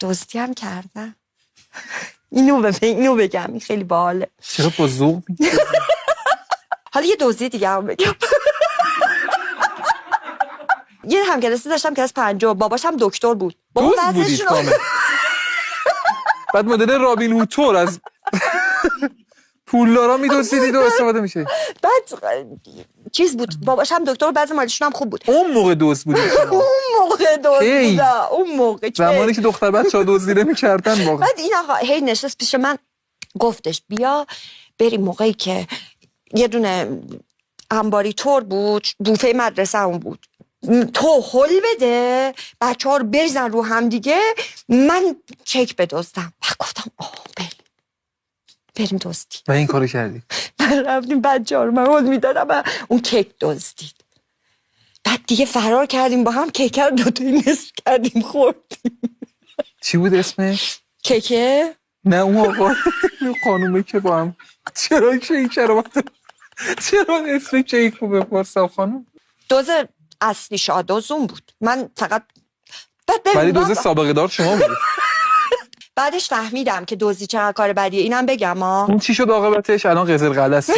دزدی هم کردم. اینو بگم، این خیلی باحاله. چرا با ذوق میگی؟ حالا یه دزدی دیگه هم بگم. یه همکلاسی داشتم کلاس 5، باباش هم دکتر بود. بابا دوست بودید کامل. بعد مدل رابین هود تور از پولدارا میدوزیدید و استفاده میشه. بعد چیز بود، باباش هم دکتر، بعضی مالیشون هم خوب بود. اون موقع دوست بودید شما. اون موقع دوست بودم. اون موقع زمانی که دختر بچه‌ها دزدیده می‌کردن واقعا. بعد این آقا هی نشست پیش من، گفتش بیا بریم. موقعی که یه دونه انباری تور بود، بوفه مدرسه اون بود، تو هل بده بچه‌ها رو بریزن رو هم دیگه، من کیک بدزدم. بعد گفتم بریم دزدی. و این کارو کردی؟ رفتیم بچه‌ها رو من هل میدادم، اون کیک دزدید. بعد دیگه فرار کردیم با هم، کیک رو دوتایی نصف کردیم خوردیم. چی بود اسمش؟ کیکه؟ نه اون آقا خانومه که با هم چرا اسم کیک رو بپرسم خانوم؟ دوز اصلی شادوزون بود. من فقط ولی دوز سابقه دار شما بود. بعدش فهمیدم که دوزی چقدر کار بدیه. اینم بگم اون چی شد عاقبتش؟ الان قزل قلسه.